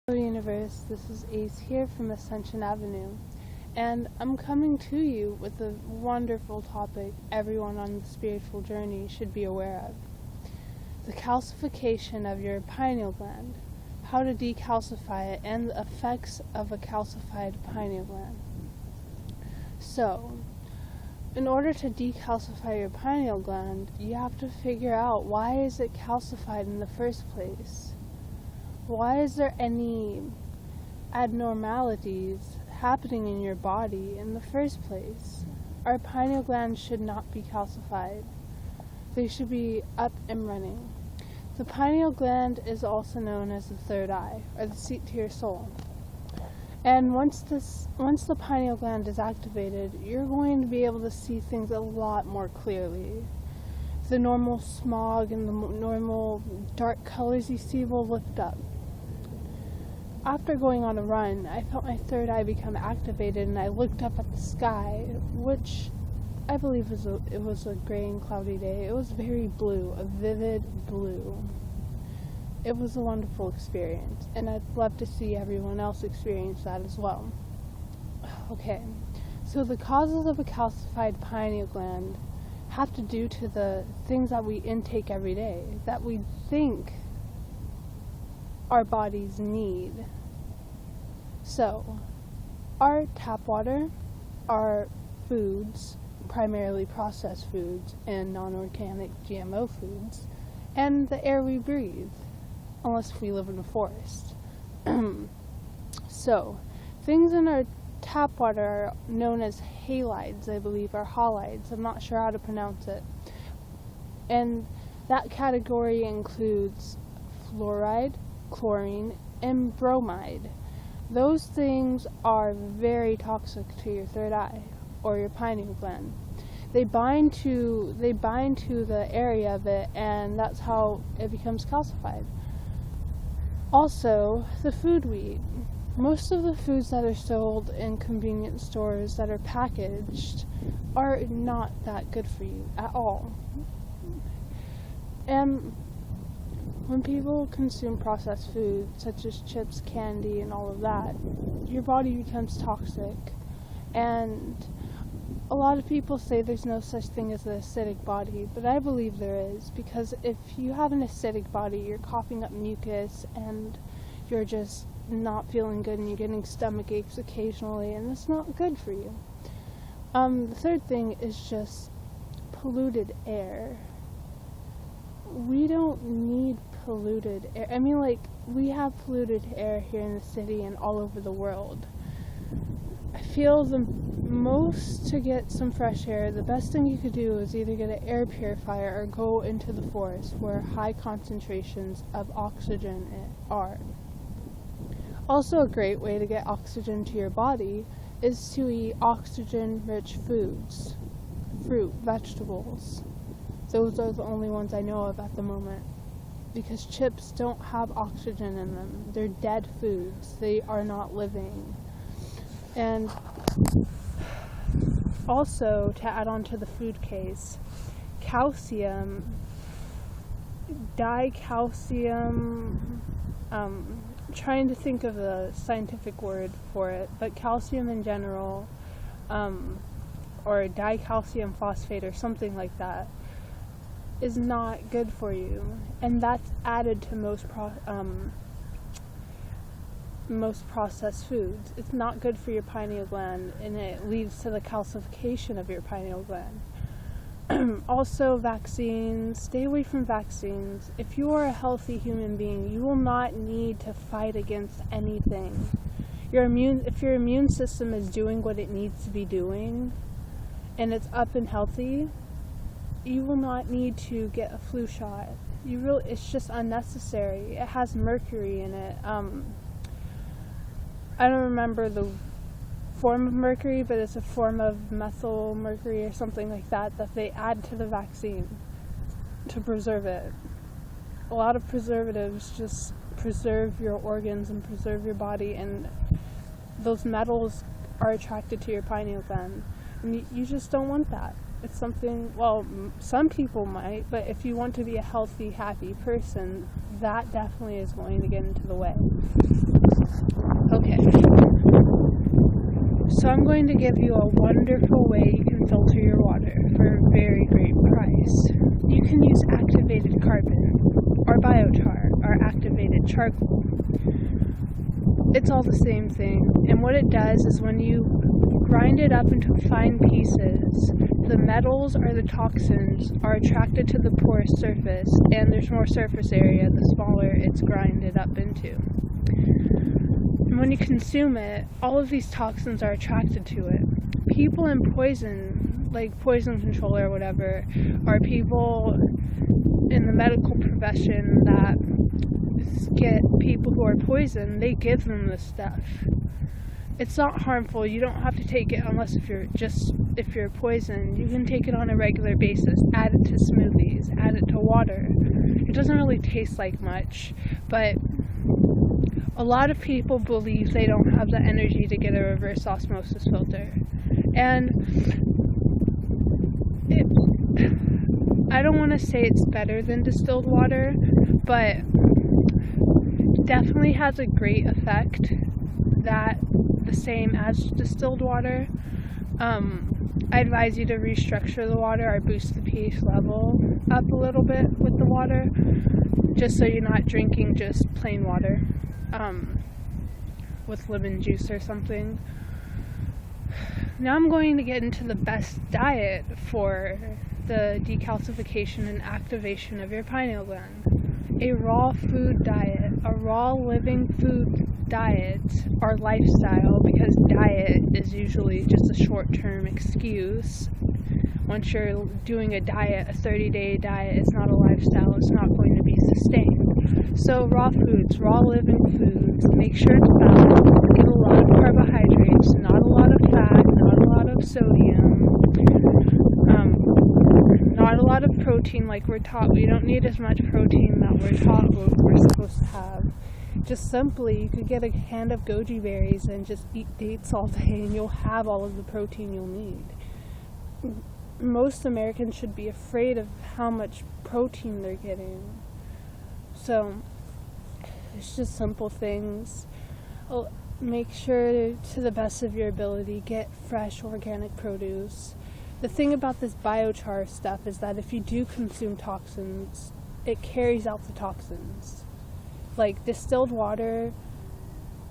Hello Universe, this is Ace here from Ascension Avenue, and I'm coming to you with a wonderful topic everyone on the spiritual journey should be aware of. The calcification of your pineal gland, how to decalcify it, and the effects of a calcified pineal gland. So, in order to decalcify your pineal gland, you have to figure out why is it calcified in the first place. Why is there any abnormalities happening in your body in the first place? Our pineal glands should not be calcified. They should be up and running. The pineal gland is also known as the third eye, or the seat to your soul. And once the pineal gland is activated, you're going to be able to see things a lot more clearly. The normal smog and the normal dark colors you see will lift up. After going on a run, I felt my third eye become activated, and I looked up at the sky, which I believe it was a gray and cloudy day. It was very blue, a vivid blue. It was a wonderful experience, and I'd love to see everyone else experience that as well. Okay, so the causes of a calcified pineal gland have to do to the things that we intake every day, that we think our bodies need. So, our tap water, our foods, primarily processed foods and non-organic GMO foods, and the air we breathe, unless we live in a forest. So, things in our tap water are known as halides, I believe, or halides. I'm not sure how to pronounce it. And that category includes fluoride, chlorine, and bromide. Those things are very toxic to your third eye, or your pineal gland. They bind to the area of it, and that's how it becomes calcified. Also, the food we eat. Most of the foods that are sold in convenience stores that are packaged are not that good for you at all. And when people consume processed food, such as chips, candy, and all of that, your body becomes toxic. And a lot of people say there's no such thing as an acidic body, but I believe there is, because if you have an acidic body, you're coughing up mucus, and you're just not feeling good, and you're getting stomach aches occasionally, and it's not good for you. The third thing is just polluted air. We don't need polluted air. I mean, like, we have polluted air here in the city and all over the world. I feel to get some fresh air, the best thing you could do is either get an air purifier or go into the forest where high concentrations of oxygen are. Also, a great way to get oxygen to your body is to eat oxygen-rich foods, fruit, vegetables. Those are the only ones I know of at the moment, because chips don't have oxygen in them. They're dead foods. They are not living. And also, to add on to the food case, calcium, dicalcium, trying to think of a scientific word for it, but calcium in general, or dicalcium phosphate or something like that, is not good for you, and that's added to most processed foods. It's not good for your pineal gland, and it leads to the calcification of your pineal gland. Also, vaccines. Stay away from vaccines. If you are a healthy human being, you will not need to fight against anything. If your immune system is doing what it needs to be doing, and it's up and healthy, you will not need to get a flu shot. It's just unnecessary. It has mercury in it. I don't remember the form of mercury, but it's a form of methyl mercury or something like that they add to the vaccine to preserve it. A lot of preservatives just preserve your organs and preserve your body, and those metals are attracted to your pineal gland, and you just don't want that. It's something, well, some people might, but if you want to be a healthy, happy person, that definitely is going to get into the way. So I'm going to give you a wonderful way you can filter your water for a very great price. You can use activated carbon, or biochar, or activated charcoal. It's all the same thing, and what it does is when you grind it up into fine pieces, the metals or the toxins are attracted to the porous surface, and there's more surface area the smaller it's grinded up into. And when you consume it, all of these toxins are attracted to it. People in poison, like poison control or whatever, are people in the medical profession that get people who are poisoned, they give them this stuff. It's not harmful. You don't have to take it unless if you're poisoned. You can take it on a regular basis, add it to smoothies, add it to water. It doesn't really taste like much, but a lot of people believe they don't have the energy to get a reverse osmosis filter. And I don't want to say it's better than distilled water, but definitely has a great effect, that the same as distilled water. I advise you to restructure the water or boost the pH level up a little bit with the water, just so you're not drinking just plain water with lemon juice or something. Now I'm going to get into the best diet for the decalcification and activation of your pineal gland. A raw food diet, a raw living food diet, or lifestyle, because diet is usually just a short-term excuse. Once you're doing a diet, a 30-day diet, it's not a lifestyle, it's not going to be sustained. So raw foods, raw living foods, make sure it's balanced, get a lot of carbohydrates, not a lot of fat, not a lot of sodium, not a lot of protein like we're taught. We don't need as much protein that we're taught we're supposed to have. Just simply, you could get a hand of goji berries and just eat dates all day and you'll have all of the protein you'll need. Most Americans should be afraid of how much protein they're getting. So, it's just simple things. Make sure, to the best of your ability, get fresh organic produce. The thing about this biochar stuff is that if you do consume toxins, it carries out the toxins. Like distilled water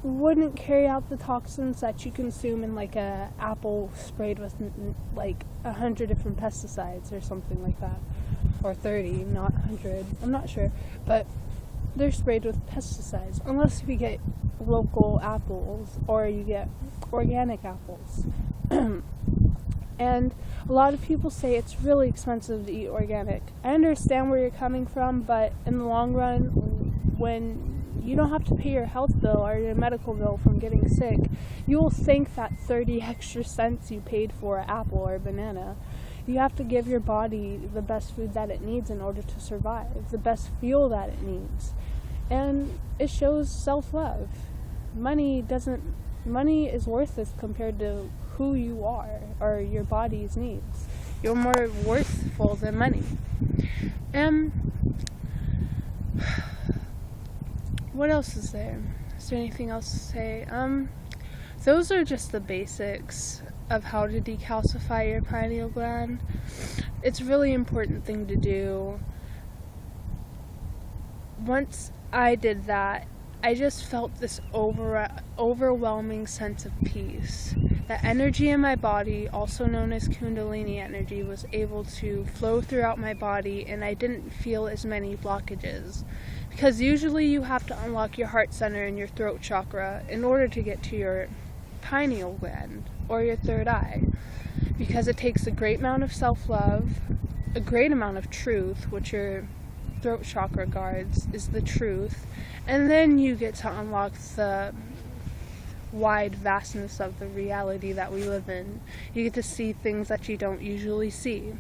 wouldn't carry out the toxins that you consume in like a apple sprayed with like 100 different pesticides or something like that, or 30, not 100. I'm not sure, but they're sprayed with pesticides unless you get local apples or you get organic apples. And a lot of people say it's really expensive to eat organic. I understand where you're coming from, but in the long run, when you don't have to pay your health bill or your medical bill from getting sick, you will thank that 30 extra cents you paid for an apple or a banana. You have to give your body the best food that it needs in order to survive, the best fuel that it needs. And it shows self-love. Money is worthless compared to who you are or your body's needs. You're more worthful than money. And what else is there? Is there anything else to say? Those are just the basics of how to decalcify your pineal gland. It's a really important thing to do. Once I did that, I just felt this overwhelming sense of peace. The energy in my body, also known as Kundalini energy, was able to flow throughout my body, and I didn't feel as many blockages. Because usually you have to unlock your heart center and your throat chakra in order to get to your pineal gland, or your third eye. Because it takes a great amount of self-love, a great amount of truth, which your throat chakra guards is the truth, and then you get to unlock the wide vastness of the reality that we live in. You get to see things that you don't usually see,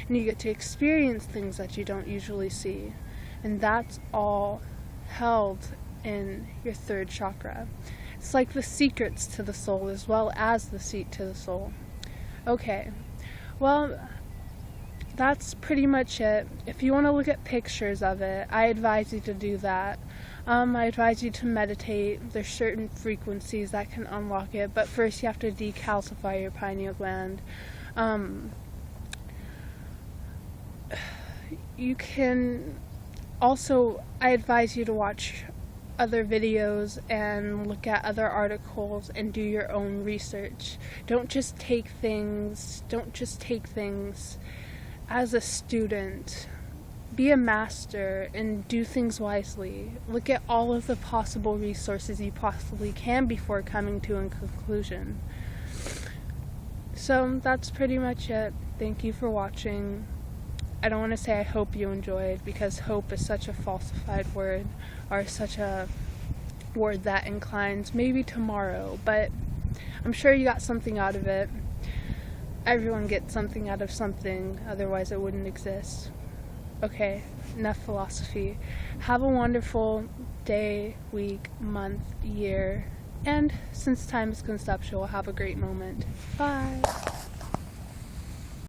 and you get to experience things that you don't usually see, and that's all held in your third chakra. It's like the secrets to the soul as well as the seat to the soul. Okay, well, that's pretty much it. If you want to look at pictures of it, I advise you to do that. I advise you to meditate. There's certain frequencies that can unlock it, but first you have to decalcify your pineal gland. You can also, I advise you to watch other videos and look at other articles and do your own research. Don't just take things as a student. Be a master and do things wisely. Look at all of the possible resources you possibly can before coming to a conclusion. So that's pretty much it. Thank you for watching. I don't want to say I hope you enjoyed, because hope is such a falsified word, or such a word that inclines maybe tomorrow, but I'm sure you got something out of it. Everyone gets something out of something, otherwise it wouldn't exist. Okay, enough philosophy. Have a wonderful day, week, month, year, and since time is conceptual, have a great moment. Bye!